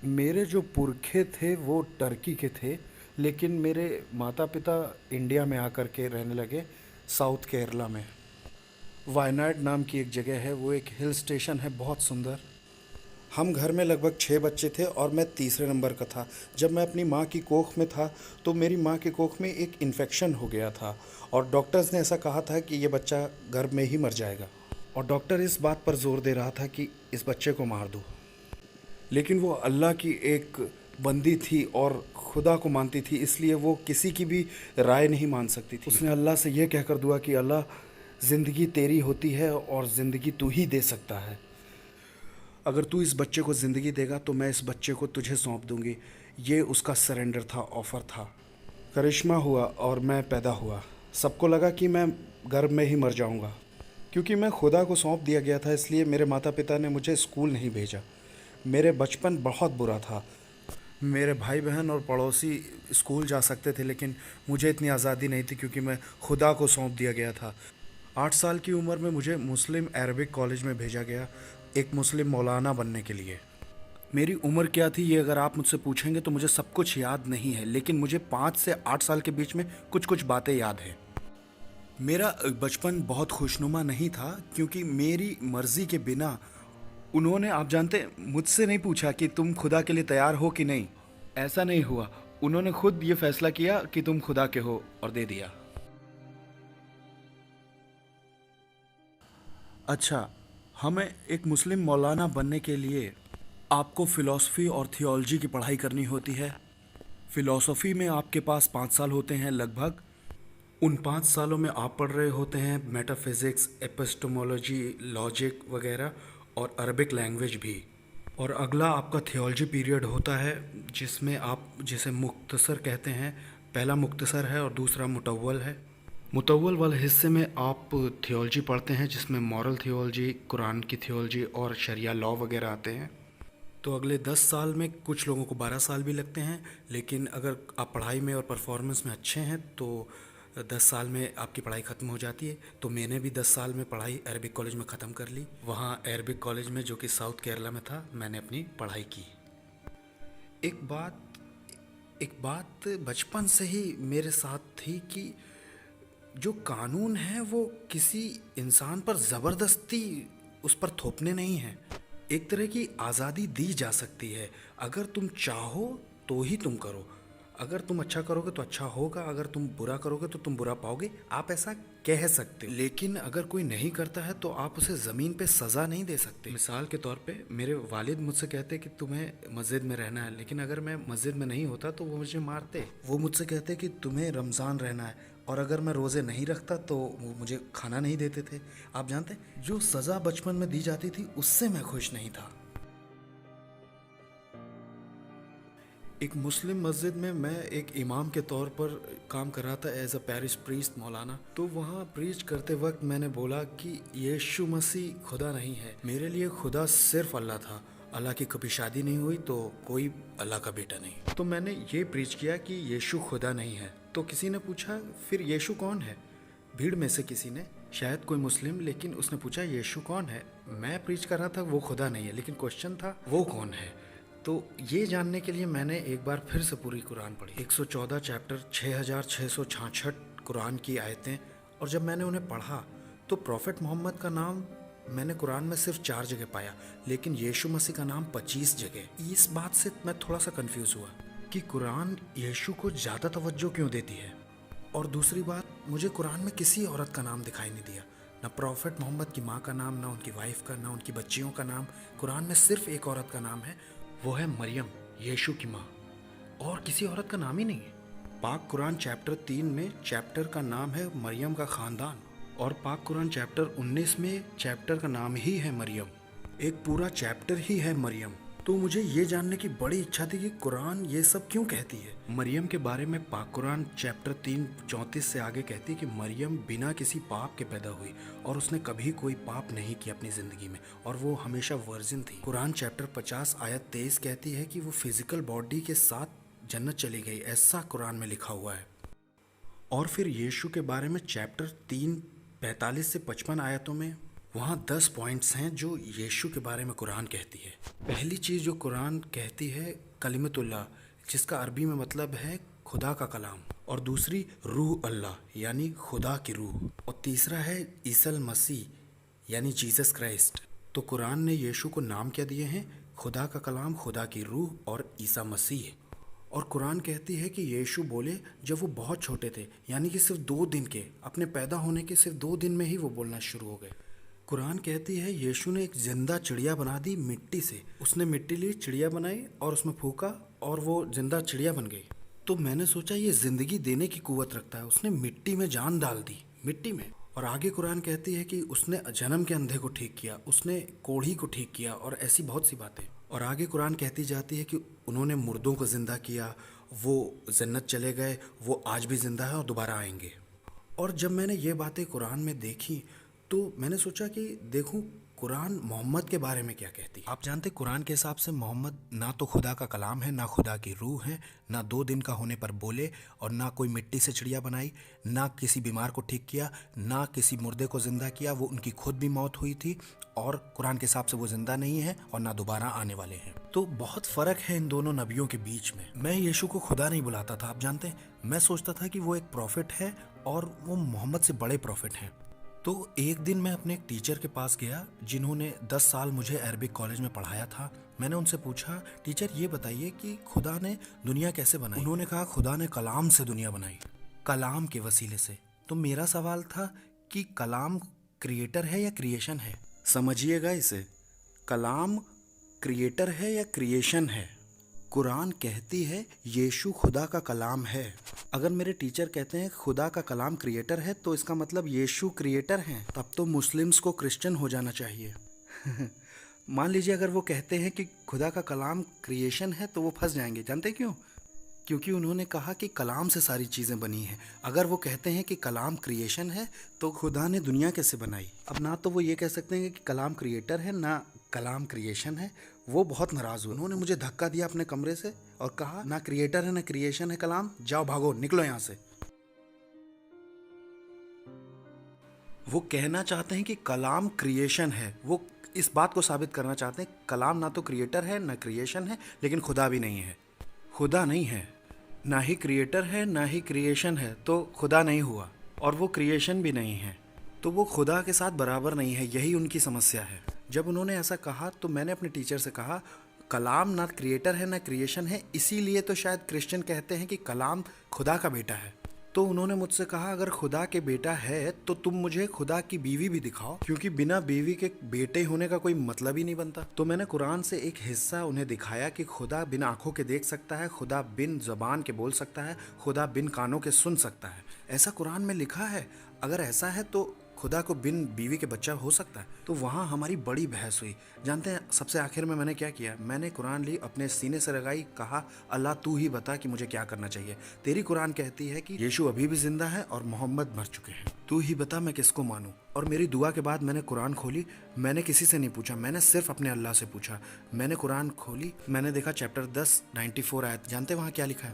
मेरे जो पुरखे थे वो टर्की के थे, लेकिन मेरे माता पिता इंडिया में आकर के रहने लगे, साउथ केरला में। वायनाड नाम की एक जगह है, वो एक हिल स्टेशन है, बहुत सुंदर। हम घर में लगभग 6 बच्चे थे और मैं तीसरे नंबर का था। जब मैं अपनी माँ की कोख में था तो मेरी माँ की कोख में एक इन्फेक्शन हो गया था और डॉक्टर्स ने ऐसा कहा था कि ये बच्चा गर्भ में ही मर जाएगा। और डॉक्टर इस बात पर जोर दे रहा था कि इस बच्चे को मार दो। लेकिन वो अल्लाह की एक बंदी थी और खुदा को मानती थी, इसलिए वो किसी की भी राय नहीं मान सकती थी। उसने अल्लाह से ये कहकर दुआ कि अल्लाह, ज़िंदगी तेरी होती है और ज़िंदगी तू ही दे सकता है। अगर तू इस बच्चे को ज़िंदगी देगा तो मैं इस बच्चे को तुझे सौंप दूंगी। ये उसका सरेंडर था, ऑफ़र था। करिश्मा हुआ और मैं पैदा हुआ। सबको लगा कि मैं गर्भ में ही मर जाऊंगा। क्योंकि मैं खुदा को सौंप दिया गया था, इसलिए मेरे माता पिता ने मुझे स्कूल नहीं भेजा। मेरे बचपन बहुत बुरा था। मेरे भाई बहन और पड़ोसी स्कूल जा सकते थे, लेकिन मुझे इतनी आज़ादी नहीं थी क्योंकि मैं खुदा को सौंप दिया गया था। 8 साल की उम्र में मुझे मुस्लिम अरबिक कॉलेज में भेजा गया, एक मुस्लिम मौलाना बनने के लिए। मेरी उम्र क्या थी ये अगर आप मुझसे पूछेंगे तो मुझे सब कुछ याद नहीं है, लेकिन मुझे 5 से 8 साल के बीच में कुछ कुछ बातें याद हैं। मेरा बचपन बहुत खुशनुमा नहीं था क्योंकि मेरी मर्ज़ी के बिना उन्होंने, आप जानते, मुझसे नहीं पूछा कि तुम खुदा के लिए तैयार हो कि नहीं। ऐसा नहीं हुआ। उन्होंने खुद ये फैसला किया कि तुम खुदा के हो और दे दिया। अच्छा, हमें एक मुस्लिम मौलाना बनने के लिए आपको फ़िलॉसफ़ी और थियोलॉजी की पढ़ाई करनी होती है। फ़िलॉसफ़ी में आपके पास 5 साल होते हैं लगभग। उन 5 सालों में आप पढ़ रहे होते हैं मेटाफिज़िक्स, एपिस्टेमोलॉजी, लॉजिक वगैरह, और अरबिक लैंग्वेज भी। और अगला आपका थियोलॉजी पीरियड होता है जिसमें आप जिसे मुख्तसर कहते हैं। पहला मुख्तसर है और दूसरा मुतव्वल है। मुतव्वल वाले हिस्से में आप थियोलॉजी पढ़ते हैं जिसमें मॉरल थियोलॉजी, कुरान की थियोलॉजी और शरिया लॉ वगैरह आते हैं। तो अगले 10 साल में कुछ लोगों को 12 साल भी लगते हैं, लेकिन अगर आप पढ़ाई में और परफॉर्मेंस में अच्छे हैं तो 10 साल में आपकी पढ़ाई ख़त्म हो जाती है। तो मैंने भी 10 साल में पढ़ाई अरबिक कॉलेज में ख़त्म कर ली। वहाँ अरबिक कॉलेज में, जो कि साउथ केरला में था, मैंने अपनी पढ़ाई की। एक बात एक बात बचपन से ही मेरे साथ थी कि जो कानून है वो किसी इंसान पर ज़बरदस्ती उस पर थोपने नहीं है। एक तरह की आज़ादी दी जा सकती है। अगर तुम चाहो तो ही तुम करो। अगर तुम अच्छा करोगे तो अच्छा होगा, अगर तुम बुरा करोगे तो तुम बुरा पाओगे, आप ऐसा कह सकते हो। लेकिन अगर कोई नहीं करता है तो आप उसे ज़मीन पे सज़ा नहीं दे सकते। मिसाल के तौर पे मेरे वालिद मुझसे कहते कि तुम्हें मस्जिद में रहना है, लेकिन अगर मैं मस्जिद में नहीं होता तो वो मुझे मारते। वो मुझसे कहते कि तुम्हें रमज़ान रहना है, और अगर मैं रोज़े नहीं रखता तो वो मुझे खाना नहीं देते थे। आप जानते हैं, जो सज़ा बचपन में दी जाती थी उससे मैं खुश नहीं था। एक मुस्लिम मस्जिद में मैं एक इमाम के तौर पर काम कर रहा था, एज अ पैरिश प्रीस्ट मौलाना। तो वहाँ प्रीच करते वक्त मैंने बोला कि यीशु मसीह खुदा नहीं है। मेरे लिए खुदा सिर्फ अल्लाह था। अल्लाह की कभी शादी नहीं हुई तो कोई अल्लाह का बेटा नहीं। तो मैंने ये प्रीच किया कि यीशु खुदा नहीं है। तो किसी ने पूछा, फिर यीशु कौन है? भीड़ में से किसी ने, शायद कोई मुस्लिम, लेकिन उसने पूछा यीशु कौन है। मैं प्रीच कर रहा था वो खुदा नहीं है, लेकिन क्वेश्चन था वो कौन है। तो ये जानने के लिए मैंने एक बार फिर से पूरी कुरान पढ़ी, 114 चैप्टर, 6666 कुरान की आयतें। और जब मैंने उन्हें पढ़ा तो प्रॉफिट मोहम्मद का नाम मैंने कुरान में सिर्फ 4 जगह पाया, लेकिन यीशु मसीह का नाम 25 जगह। इस बात से मैं थोड़ा सा कंफ्यूज हुआ कि कुरान यीशु को ज़्यादा तवज्जो क्यों देती है। और दूसरी बात, मुझे कुरान में किसी औरत का नाम दिखाई नहीं दिया, ना प्रॉफिट मोहम्मद की माँ का नाम, ना उनकी वाइफ का, ना उनकी बच्चियों का नाम। कुरान में सिर्फ एक औरत का नाम है, वो है मरियम, यीशु की माँ, और किसी औरत का नाम ही नहीं है। पाक कुरान चैप्टर 3 में चैप्टर का नाम है मरियम का ख़ानदान, और पाक कुरान चैप्टर 19 में चैप्टर का नाम ही है मरियम। एक पूरा चैप्टर ही है मरियम। तो मुझे ये जानने की बड़ी इच्छा थी कि कुरान ये सब क्यों कहती है। मरियम के बारे में पाक कुरान चैप्टर 3:34 से आगे कहती है कि मरियम बिना किसी पाप के पैदा हुई और उसने कभी कोई पाप नहीं किया अपनी ज़िंदगी में, और वो हमेशा वर्जिन थी। कुरान चैप्टर 50 आयत 23 कहती है कि वो फिज़िकल बॉडी के साथ जन्नत चली गई, ऐसा कुरान में लिखा हुआ है। और फिर यीशु के बारे में चैप्टर 3 45 से 55 आयतों में वहाँ 10 पॉइंट्स हैं जो यीशु के बारे में कुरान कहती है। पहली चीज़ जो कुरान कहती है कलिमतुल्लाह, जिसका अरबी में मतलब है खुदा का कलाम, और दूसरी रूह अल्लाह यानी खुदा की रूह, और तीसरा है ईसल मसीह यानी जीसस क्राइस्ट। तो कुरान ने यीशु को नाम क्या दिए हैं? खुदा का कलाम, खुदा की रूह और ईसा मसीह। और कुरान कहती है कि यीशु बोले जब वो बहुत छोटे थे, यानी कि सिर्फ 2 दिन के, अपने पैदा होने के सिर्फ 2 दिन में ही वो बोलना शुरू हो गए। कुरान कहती है यीशु ने एक जिंदा चिड़िया बना दी मिट्टी से। उसने मिट्टी ली, चिड़िया बनाई और उसमें फूका और वो जिंदा चिड़िया बन गई। तो मैंने सोचा ये ज़िंदगी देने की कुव्वत रखता है, उसने मिट्टी में जान डाल दी, मिट्टी में। और आगे कुरान कहती है कि उसने जन्म के अंधे को ठीक किया, उसने कोढ़ी को ठीक किया, और ऐसी बहुत सी बातें। और आगे कुरान कहती जाती है कि उन्होंने मुर्दों को ज़िंदा किया, वो जन्नत चले गए, वो आज भी ज़िंदा है और दोबारा आएंगे। और जब मैंने ये बातें कुरान में देखी तो मैंने सोचा कि देखूं कुरान मोहम्मद के बारे में क्या कहती है। आप जानते कुरान के हिसाब से मोहम्मद ना तो खुदा का कलाम है, ना खुदा की रूह है, ना 2 दिन का होने पर बोले, और ना कोई मिट्टी से चिड़िया बनाई, ना किसी बीमार को ठीक किया, ना किसी मुर्दे को ज़िंदा किया। वो उनकी खुद भी मौत हुई थी और कुरान के हिसाब से वो ज़िंदा नहीं है और ना दोबारा आने वाले हैं। तो बहुत फ़र्क है इन दोनों नबियों के बीच में। मैं यीशु को खुदा नहीं बुलाता था, आप जानते हैं। मैं सोचता था कि वो एक प्रॉफिट है और वो मोहम्मद से बड़े प्रॉफिट हैं। तो एक दिन मैं अपने एक टीचर के पास गया जिन्होंने 10 साल मुझे अरबिक कॉलेज में पढ़ाया था। मैंने उनसे पूछा, टीचर ये बताइए कि खुदा ने दुनिया कैसे बनाई? उन्होंने कहा खुदा ने कलाम से दुनिया बनाई, कलाम के वसीले से। तो मेरा सवाल था कि कलाम क्रिएटर है या क्रिएशन है? समझिएगा इसे, कलाम क्रिएटर है या क्रिएशन है? कुरान कहती है यीशु खुदा का कलाम है। अगर मेरे टीचर कहते हैं खुदा का कलाम क्रिएटर है तो इसका मतलब यीशु क्रिएटर हैं, तब तो मुस्लिम्स को क्रिश्चियन हो जाना चाहिए। मान लीजिए अगर वो कहते हैं कि खुदा का कलाम क्रिएशन है तो वो फंस जाएंगे। जानते क्यों? क्योंकि उन्होंने कहा कि कलाम से सारी चीज़ें बनी हैं। अगर वो कहते हैं कि कलाम क्रिएशन है तो खुदा ने दुनिया कैसे बनाई? अब ना तो वो ये कह सकते हैं कि कलाम क्रिएटर है, ना कलाम क्रिएशन है। वो बहुत नाराज़ हुए, उन्होंने मुझे धक्का दिया अपने कमरे से और कहा ना क्रिएटर है ना क्रिएशन है कलाम, जाओ भागो, निकलो यहाँ से। वो कहना चाहते हैं कि कलाम क्रिएशन है, वो इस बात को साबित करना चाहते हैं कलाम ना तो क्रिएटर है ना क्रिएशन है, लेकिन खुदा भी नहीं है। खुदा नहीं है, ना ही क्रिएटर है ना ही क्रिएशन है, तो खुदा नहीं हुआ। और वो क्रिएशन भी नहीं है, तो वो खुदा के साथ बराबर नहीं है। यही उनकी समस्या है। जब उन्होंने ऐसा कहा तो मैंने अपने टीचर से कहा कलाम ना क्रिएटर है ना क्रिएशन है, इसीलिए तो शायद क्रिश्चियन कहते हैं कि कलाम खुदा का बेटा है। तो उन्होंने मुझसे कहा अगर खुदा के बेटा है तो तुम मुझे खुदा की बीवी भी दिखाओ, क्योंकि बिना बीवी के बेटे होने का कोई मतलब ही नहीं बनता। तो मैंने कुरान से एक हिस्सा उन्हें दिखाया कि खुदा बिन आंखों के देख सकता है, खुदा बिन ज़बान के बोल सकता है, खुदा बिन कानों के सुन सकता है। ऐसा कुरान में लिखा है। अगर ऐसा है तो खुदा को बिन बीवी के बच्चा हो सकता है? तो वहाँ हमारी बड़ी बहस हुई। जानते हैं सबसे आखिर में मैंने क्या किया? मैंने कुरान ली, अपने सीने से लगाई, कहा अल्लाह तू ही बता कि मुझे क्या करना चाहिए। तेरी कुरान कहती है कि यीशु अभी भी जिंदा है और मोहम्मद मर चुके हैं, तू ही बता मैं किसको मानूं। और मेरी दुआ के बाद मैंने कुरान खोली। मैंने किसी से नहीं पूछा, मैंने सिर्फ अपने अल्लाह से पूछा। मैंने कुरान खोली, मैंने देखा चैप्टर 10 94 आयत। जानते वहाँ क्या लिखा है?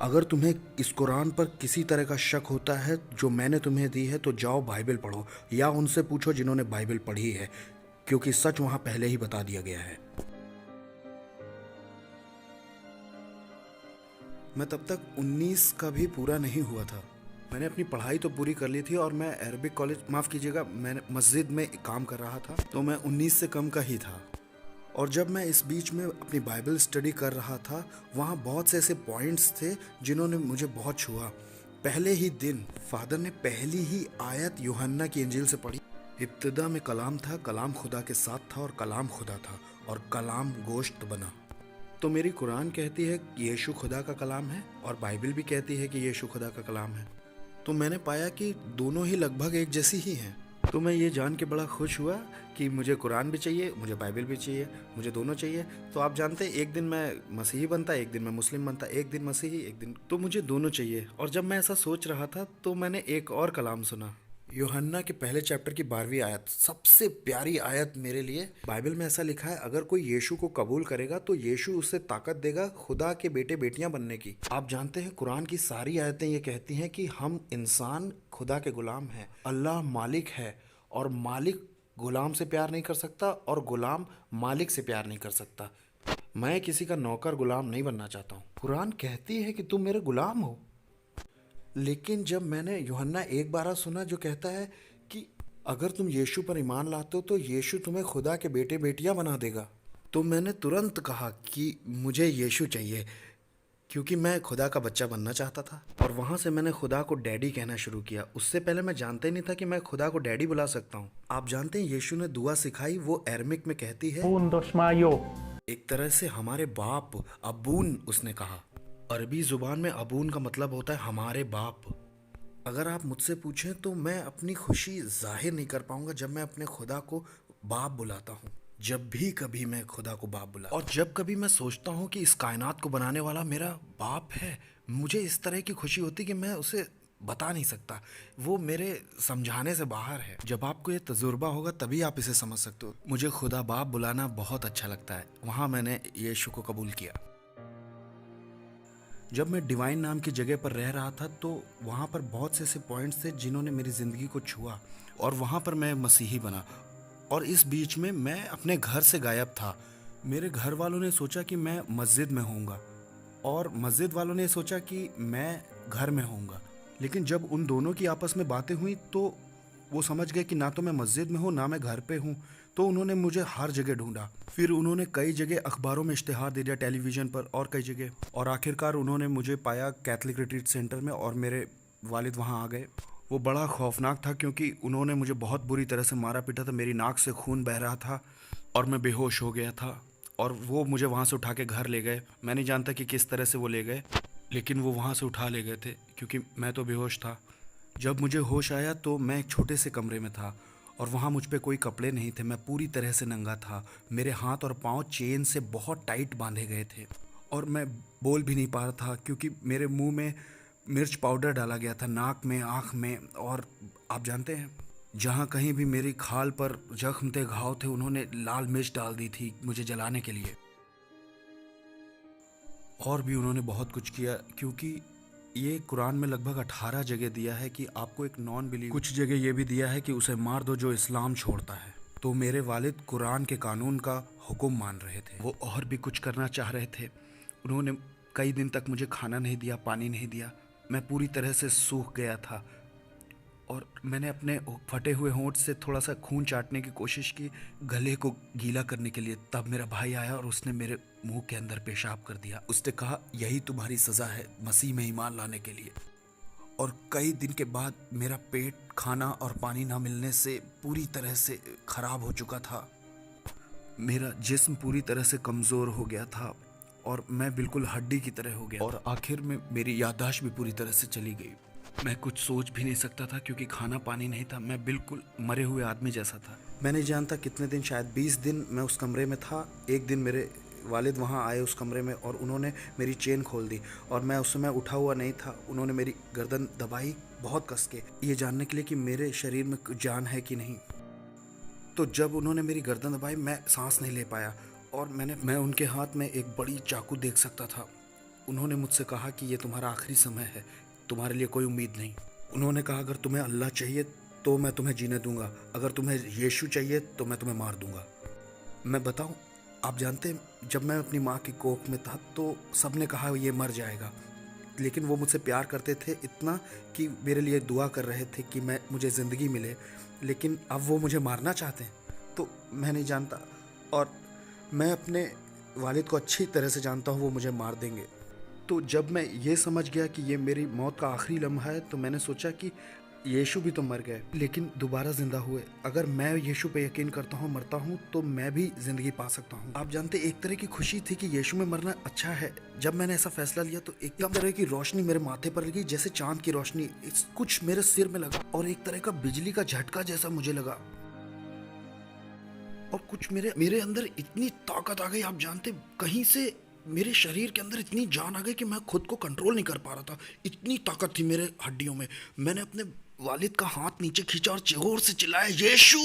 अगर तुम्हें इस कुरान पर किसी तरह का शक होता है जो मैंने तुम्हें दी है तो जाओ बाइबल पढ़ो, या उनसे पूछो जिन्होंने बाइबल पढ़ी है, क्योंकि सच वहाँ पहले ही बता दिया गया है। मैं तब तक 19 का भी पूरा नहीं हुआ था। मैंने अपनी पढ़ाई तो पूरी कर ली थी और मैं अरबिक कॉलेज, माफ़ कीजिएगा, मैं मस्जिद में काम कर रहा था, तो मैं 19 से कम का ही था। और जब मैं इस बीच में अपनी बाइबल स्टडी कर रहा था, वहाँ बहुत से ऐसे पॉइंट्स थे जिन्होंने मुझे बहुत छुआ। पहले ही दिन फादर ने पहली ही आयत यूहन्ना की इंजील से पढ़ी। इब्तिदा में कलाम था, कलाम खुदा के साथ था और कलाम खुदा था और कलाम गोश्त बना। तो मेरी कुरान कहती है कि यीशु खुदा का कलाम है और बाइबल भी कहती है कि यीशु खुदा का कलाम है। तो मैंने पाया कि दोनों ही लगभग एक जैसी ही हैं। तो मैं ये जान के बड़ा खुश हुआ कि मुझे कुरान भी चाहिए, मुझे बाइबल भी चाहिए, मुझे दोनों चाहिए। तो आप जानते हैं एक दिन मैं मसीही बनता, एक दिन मैं मुस्लिम बनता, एक दिन मसीही एक दिन, तो मुझे दोनों चाहिए। और जब मैं ऐसा सोच रहा था तो मैंने एक और कलाम सुना। यूहन्ना के पहले चैप्टर की 12वीं आयत सबसे प्यारी आयत मेरे लिए। बाइबल में ऐसा लिखा है, अगर कोई यीशु को कबूल करेगा तो यीशु उसे ताकत देगा खुदा के बेटे बेटियां बनने की। आप जानते हैं कुरान की सारी आयतें ये कहती हैं कि हम इंसान खुदा के गुलाम हैं। अल्लाह मालिक है और मालिक गुलाम से प्यार नहीं कर सकता और गुलाम मालिक से प्यार नहीं कर सकता। मैं किसी का नौकर गुलाम नहीं बनना चाहता हूँ। कुरान कहती है कि तुम मेरे गुलाम हो, लेकिन जब मैंने यूहन्ना 1:12 सुना जो कहता है कि अगर तुम यीशु पर ईमान लाते हो तो यीशु तुम्हें खुदा के बेटे बेटियां बना देगा, तो मैंने तुरंत कहा कि मुझे यीशु चाहिए, क्योंकि मैं खुदा का बच्चा बनना चाहता था। और वहाँ से मैंने खुदा को डैडी कहना शुरू किया। उससे पहले मैं जानता ही नहीं था कि मैं खुदा को डैडी बुला सकता हूँ। आप जानते हैं यीशु ने दुआ सिखाई, वो अरमिक में कहती है Bundos Mayo. एक तरह से हमारे बाप, अबून उसने कहा। अरबी ज़ुबान में अबून का मतलब होता है हमारे बाप। अगर आप मुझसे पूछें तो मैं अपनी खुशी जाहिर नहीं कर पाऊंगा जब मैं अपने खुदा को बाप बुलाता हूँ। जब भी कभी मैं खुदा को बाप बुला, और जब कभी मैं सोचता हूँ कि इस कायनात को बनाने वाला मेरा बाप है, मुझे इस तरह की खुशी होती कि मैं उसे बता नहीं सकता। वो मेरे समझाने से बाहर है। जब आपको ये तजुर्बा होगा तभी आप इसे समझ सकते हो। मुझे खुदा बाप बुलाना बहुत अच्छा लगता है। वहाँ मैंने यीशु को कबूल किया। जब मैं डिवाइन नाम की जगह पर रह रहा था तो वहाँ पर बहुत से ऐसे पॉइंट्स थे जिन्होंने मेरी ज़िंदगी को छुआ, और वहाँ पर मैं मसीही बना। और इस बीच में मैं अपने घर से गायब था। मेरे घर वालों ने सोचा कि मैं मस्जिद में होऊंगा और मस्जिद वालों ने सोचा कि मैं घर में होऊंगा। लेकिन जब उन दोनों की आपस में बातें हुई तो वो समझ गए कि ना तो मैं मस्जिद में हूँ ना मैं घर पे हूँ। तो उन्होंने मुझे हर जगह ढूंढा। फिर उन्होंने कई जगह अखबारों में इश्तिहार दे दिया, टेलीविज़न पर और कई जगह, और आखिरकार उन्होंने मुझे पाया कैथलिक रिट्रीट सेंटर में, और मेरे वालिद वहाँ आ गए। वो बड़ा खौफनाक था क्योंकि उन्होंने मुझे बहुत बुरी तरह से मारा पीटा था। मेरी नाक से खून बह रहा था और मैं बेहोश हो गया था, और वो मुझे वहाँ से उठा के घर ले गए। मैं नहीं जानता कि किस तरह से वो ले गए, लेकिन वो वहाँ से उठा ले गए थे क्योंकि मैं तो बेहोश था। जब मुझे होश आया तो मैं एक छोटे से कमरे में था और वहाँ मुझ पे कोई कपड़े नहीं थे। मैं पूरी तरह से नंगा था। मेरे हाथ और पाँव चेन से बहुत टाइट बांधे गए थे और मैं बोल भी नहीं पा रहा था क्योंकि मेरे मुंह में मिर्च पाउडर डाला गया था, नाक में, आँख में। और आप जानते हैं, जहाँ कहीं भी मेरी खाल पर जख्म थे, घाव थे, उन्होंने लाल मिर्च डाल दी थी मुझे जलाने के लिए। और भी उन्होंने बहुत कुछ किया, क्योंकि ये कुरान में लगभग 18 जगह दिया है कि आपको एक नॉन बिलीव, कुछ जगह ये भी दिया है कि उसे मार दो जो इस्लाम छोड़ता है। तो मेरे वालिद कुरान के कानून का हुक्म मान रहे थे। वो और भी कुछ करना चाह रहे थे। उन्होंने कई दिन तक मुझे खाना नहीं दिया, पानी नहीं दिया। मैं पूरी तरह से सूख गया था और मैंने अपने फटे हुए होंठ से थोड़ा सा खून चाटने की कोशिश की गले को गीला करने के लिए। तब मेरा भाई आया और उसने मेरे मुंह के अंदर पेशाब कर दिया। उसने कहा यही तुम्हारी सज़ा है मसीह में ईमान लाने के लिए। और कई दिन के बाद मेरा पेट खाना और पानी ना मिलने से पूरी तरह से ख़राब हो चुका था। मेरा जिस्म पूरी तरह से कमज़ोर हो गया था और मैं बिल्कुल हड्डी की तरह हो गया, और आखिर में मेरी याददाश्त भी पूरी तरह से चली गई। मैं कुछ सोच भी नहीं सकता था क्योंकि खाना पानी नहीं था। मैं बिल्कुल मरे हुए आदमी जैसा था। मैं नहीं जानता कितने दिन, शायद 20 दिन मैं उस कमरे में था। एक दिन मेरे वालिद वहाँ आए उस कमरे में और उन्होंने मेरी चेन खोल दी और मैं उस समय उठा हुआ नहीं था। उन्होंने मेरी गर्दन दबाई बहुत कस के, ये जानने के लिए कि मेरे शरीर में जान है कि नहीं। तो जब उन्होंने मेरी गर्दन दबाई मैं सांस नहीं ले पाया और मैं उनके हाथ में एक बड़ी चाकू देख सकता था। उन्होंने मुझसे कहा कि ये तुम्हारा आखिरी समय है, तुम्हारे लिए कोई उम्मीद नहीं। उन्होंने कहा अगर तुम्हें अल्लाह चाहिए तो मैं तुम्हें जीने दूंगा, अगर तुम्हें यीशु चाहिए तो मैं तुम्हें मार दूंगा। मैं बताऊं, आप जानते हैं जब मैं अपनी माँ की कोख में था तो सबने कहा ये मर जाएगा, लेकिन वो मुझसे प्यार करते थे इतना कि मेरे लिए दुआ कर रहे थे कि मुझे ज़िंदगी मिले। लेकिन अब वो मुझे मारना चाहते हैं तो मैं नहीं जानता, और मैं अपने वालिद को अच्छी तरह से जानता हूँ, वो मुझे मार देंगे। तो जब मैं ये समझ गया कि ये मेरी मौत का आखिरी लम्हा है तो मैंने सोचा कि यीशु भी तो मर गए लेकिन दोबारा ज़िंदा हुए। अगर मैं यीशु पे यकीन करता हूँ, मरता हूँ, तो मैं भी ज़िंदगी पा सकता हूँ। आप जानते, एक तरह की खुशी थी कि यीशु में मरना अच्छा है। जब मैंने ऐसा फैसला लिया तो एकदम तरह की रोशनी मेरे माथे पर लगी, जैसे चांद की रोशनी कुछ मेरे सिर में लगा और एक तरह का बिजली का झटका जैसा मुझे लगा, और कुछ मेरे अंदर इतनी ताकत आ गई। आप जानते, कहीं से मेरे शरीर के अंदर इतनी जान आ गई कि मैं खुद को कंट्रोल नहीं कर पा रहा था। इतनी ताकत थी मेरे हड्डियों में। मैंने अपने वालिद का हाथ नीचे खींचा और जोर से चिल्लाया, यीशु।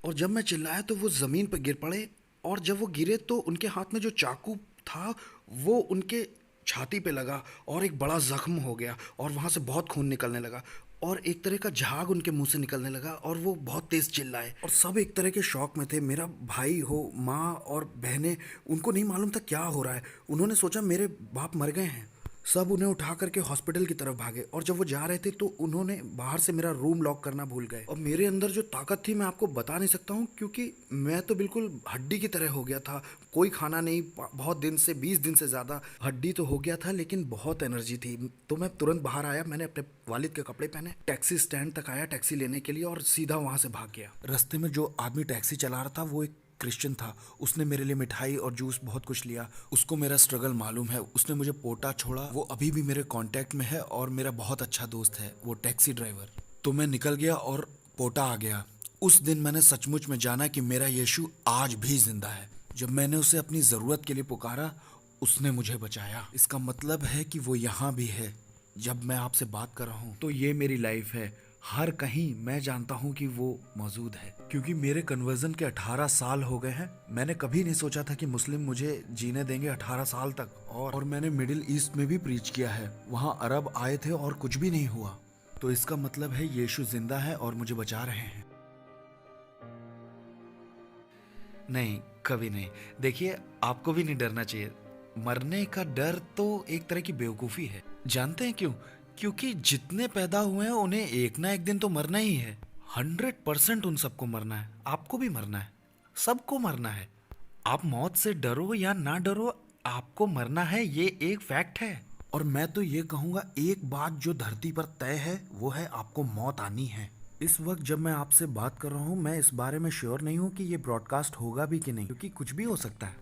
और जब मैं चिल्लाया तो वो ज़मीन पर गिर पड़े, और जब वो गिरे तो उनके हाथ में जो चाकू था वो उनके छाती पे लगा और एक बड़ा ज़ख्म हो गया, और वहाँ से बहुत खून निकलने लगा, और एक तरह का झाग उनके मुंह से निकलने लगा, और वो बहुत तेज़ चिल्लाए, और सब एक तरह के शौक में थे। मेरा भाई हो, माँ और बहनें, उनको नहीं मालूम था क्या हो रहा है। उन्होंने सोचा मेरे बाप मर गए हैं। सब उन्हें उठा करके हॉस्पिटल की तरफ भागे, और जब वो जा रहे थे तो उन्होंने बाहर से मेरा रूम लॉक करना भूल गए। और मेरे अंदर जो ताकत थी मैं आपको बता नहीं सकता हूँ, क्योंकि मैं तो बिल्कुल हड्डी की तरह हो गया था। कोई खाना नहीं, बहुत दिन से, 20 दिन से ज़्यादा हड्डी तो हो गया था, लेकिन बहुत एनर्जी थी। तो मैं तुरंत बाहर आया, मैंने अपने वालिद के कपड़े पहने, टैक्सी स्टैंड तक आया टैक्सी लेने के लिए, और सीधा वहाँ से भाग गया। रास्ते में जो आदमी टैक्सी चला रहा था वो एक क्रिश्चियन था। उसने मेरे लिए मिठाई और जूस बहुत कुछ लिया। उसको मेरा स्ट्रगल मालूम है, उसने मुझे पोटा छोड़ा। वो अभी भी मेरे कांटेक्ट में है और मेरा बहुत अच्छा दोस्त है, वो टैक्सी ड्राइवर। तो मैं निकल गया और पोटा आ गया। उस दिन मैंने सचमुच में जाना कि मेरा यीशु आज भी जिंदा है। जब मैंने उसे अपनी ज़रूरत के लिए पुकारा, उसने मुझे बचाया। इसका मतलब है कि वो यहाँ भी है। जब मैं आपसे बात कर रहा हूँ तो ये मेरी लाइफ है। हर कहीं मैं जानता हूँ कि वो मौजूद है, क्योंकि मेरे कन्वर्जन के 18 साल हो गए हैं। मैंने कभी नहीं सोचा था कि मुस्लिम मुझे जीने देंगे 18 साल तक। और मैंने मिडिल ईस्ट में भी प्रीच किया है, वहाँ अरब आए थे और कुछ भी नहीं हुआ। तो इसका मतलब है यीशु जिंदा है और मुझे बचा रहे हैं। नहीं, कभी नहीं। देखिए, आपको भी नहीं डरना चाहिए। मरने का डर तो एक तरह की बेवकूफ़ी है। जानते हैं क्यों? क्योंकि जितने पैदा हुए हैं उन्हें एक ना एक दिन तो मरना ही है। 100% उन सबको मरना है। आपको भी मरना है, सबको मरना है। आप मौत से डरो या ना डरो, आपको मरना है, ये एक फैक्ट है। और मैं तो ये कहूँगा, एक बात जो धरती पर तय है वो है आपको मौत आनी है। इस वक्त जब मैं आपसे बात कर रहा हूँ, मैं इस बारे में श्योर नहीं हूँ कि ये ब्रॉडकास्ट होगा भी कि नहीं, क्योंकि कुछ भी हो सकता है।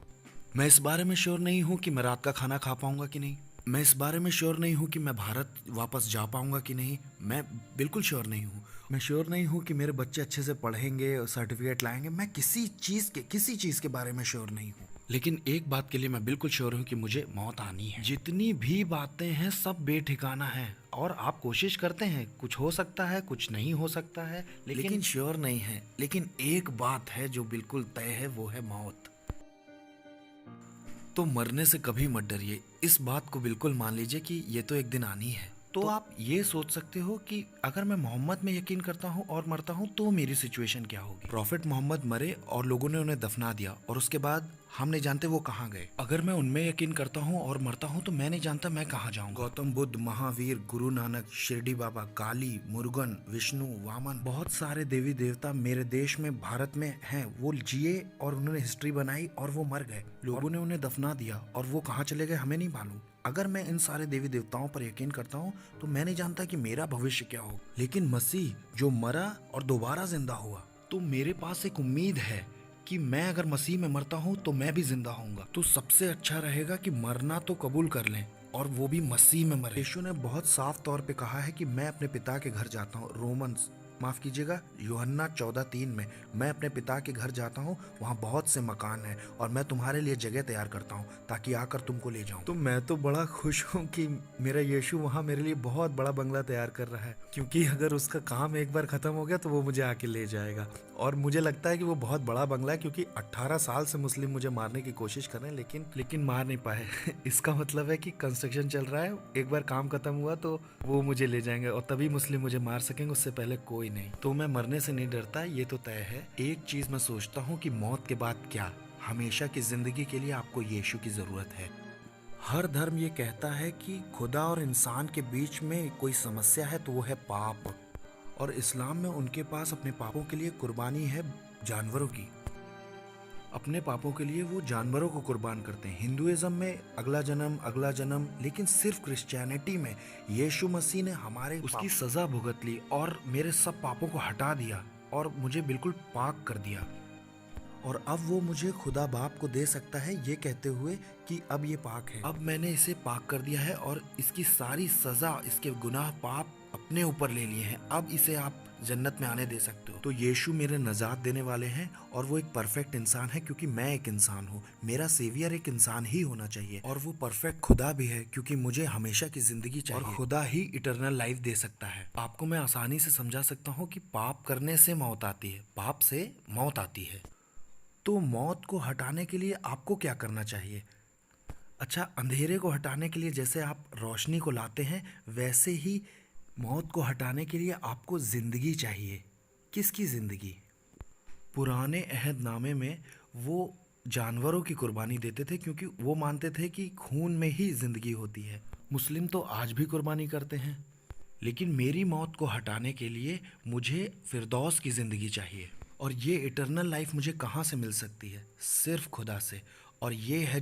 मैं इस बारे में श्योर नहीं हूँ कि मैं रात का खाना खा पाऊंगा कि नहीं। मैं इस बारे में श्योर नहीं हूँ कि मैं भारत वापस जा पाऊंगा कि नहीं। मैं बिल्कुल श्योर नहीं हूँ। मैं श्योर नहीं हूँ कि मेरे बच्चे अच्छे से पढ़ेंगे और सर्टिफिकेट लाएंगे। मैं किसी चीज़ के बारे में श्योर नहीं हूँ। लेकिन एक बात के लिए मैं बिल्कुल श्योर हूँ कि मुझे मौत आनी है। जितनी भी बातें हैं सब बेठिकाना है, और आप कोशिश करते हैं, कुछ हो सकता है, कुछ नहीं हो सकता है, लेकिन श्योर नहीं है। लेकिन एक बात है जो बिल्कुल तय है, वो है मौत। तो मरने से कभी मत डरिए। इस बात को बिल्कुल मान लीजिए कि ये तो एक दिन आनी है। तो आप ये सोच सकते हो कि अगर मैं मोहम्मद में यकीन करता हूँ और मरता हूँ तो मेरी सिचुएशन क्या होगी। प्रॉफिट मोहम्मद मरे और लोगों ने उन्हें दफना दिया, और उसके बाद हम नहीं जानते वो कहाँ गए। अगर मैं उनमें यकीन करता हूँ और मरता हूँ तो मैं नहीं जानता मैं कहाँ जाऊँगा। गौतम बुद्ध, महावीर, गुरु नानक, शिरडी बाबा, काली, मुरुगन, विष्णु, वामन, बहुत सारे देवी देवता मेरे देश में, भारत में हैं। वो जिए और उन्होंने हिस्ट्री बनाई और वो मर गए। लोगों ने उन्हें दफना दिया और वो कहाँ चले गए हमें नहीं मालूम। अगर मैं इन सारे देवी देवताओं पर यकीन करता हूँ तो मैं नहीं जानता कि मेरा भविष्य क्या हो। लेकिन मसीह जो मरा और दोबारा जिंदा हुआ, तो मेरे पास एक उम्मीद है कि मैं अगर मसीह में मरता हूँ तो मैं भी जिंदा होऊंगा। तो सबसे अच्छा रहेगा कि मरना तो कबूल कर लें, और वो भी मसीह में मरे। यीशु ने बहुत साफ तौर पे कहा है कि मैं अपने पिता के घर जाता हूँ। रोमन्स, माफ कीजिएगा, यूहन्ना 14:3 में, मैं अपने पिता के घर जाता हूँ, वहाँ बहुत से मकान हैं और मैं तुम्हारे लिए जगह तैयार करता हूँ ताकि आकर तुमको ले जाऊँ। तो मैं तो बड़ा खुश हूँ कि मेरा यीशु वहाँ मेरे लिए बहुत बड़ा बंगला तैयार कर रहा है, क्योंकि अगर उसका काम एक बार खत्म हो गया तो वो मुझे आके ले जाएगा। और मुझे लगता है कि वो बहुत बड़ा बंगला है, क्योंकि 18 साल से मुस्लिम मुझे मारने की कोशिश कर रहे हैं, लेकिन मार नहीं पाए। इसका मतलब है कि कंस्ट्रक्शन चल रहा है, एक बार काम खत्म हुआ तो वो मुझे ले जाएंगे और तभी मुस्लिम मुझे मार सकेंगे, उससे पहले कोई नहीं। तो मैं मरने से नहीं डरता, ये तो तय है। एक चीज मैं सोचता हूँ कि मौत के बाद क्या। हमेशा की जिंदगी के लिए आपको यीशु की जरूरत है। हर धर्म ये कहता है कि खुदा और इंसान के बीच में कोई समस्या है तो वो है पाप, और इस्लाम में उनके पास अपने पापों के लिए कुर्बानी है जानवरों की। अपने पापों के लिए वो जानवरों को कुर्बान करते हैं। हिंदुइज्म में अगला जन्म, लेकिन सिर्फ क्रिश्चियनिटी में यीशु मसीह ने हमारे उसकी सजा भुगत ली और मेरे सब पापों को हटा दिया और मुझे बिल्कुल पाक कर दिया। और अब वो मुझे खुदा बाप को दे सकता है ये कहते हुए कि अब ये पाक है। अब मैंने इसे पाक कर दिया है और इसकी सारी सजा, इसके गुनाह, पाप अपने ऊपर ले लिए हैं, अब इसे आप जन्नत में आने दे सकते हो। तो यीशु मेरे नजात देने वाले हैं और वो एक परफेक्ट इंसान है क्योंकि मैं एक इंसान हूँ। मेरा सेवियर एक इंसान ही होना चाहिए और वो परफेक्ट खुदा भी है क्योंकि मुझे हमेशा की जिंदगी चाहिए और खुदा ही इटर्नल लाइफ दे सकता है। आपको मैं आसानी से समझा सकता हूँ कि पाप करने से मौत आती है, पाप से मौत आती है। तो मौत को हटाने के लिए आपको क्या करना चाहिए? अच्छा, अंधेरे को हटाने के लिए जैसे आप रोशनी को लाते हैं, वैसे ही मौत को हटाने के लिए आपको ज़िंदगी चाहिए। किसकी ज़िंदगी? पुराने अहदनामे में वो जानवरों की कुर्बानी देते थे क्योंकि वो मानते थे कि खून में ही ज़िंदगी होती है। मुस्लिम तो आज भी कुर्बानी करते हैं। लेकिन मेरी मौत को हटाने के लिए मुझे फिरदौस की ज़िंदगी चाहिए। और ये इटर्नल लाइफ मुझे कहाँ से मिल सकती है? सिर्फ खुदा से। और ये है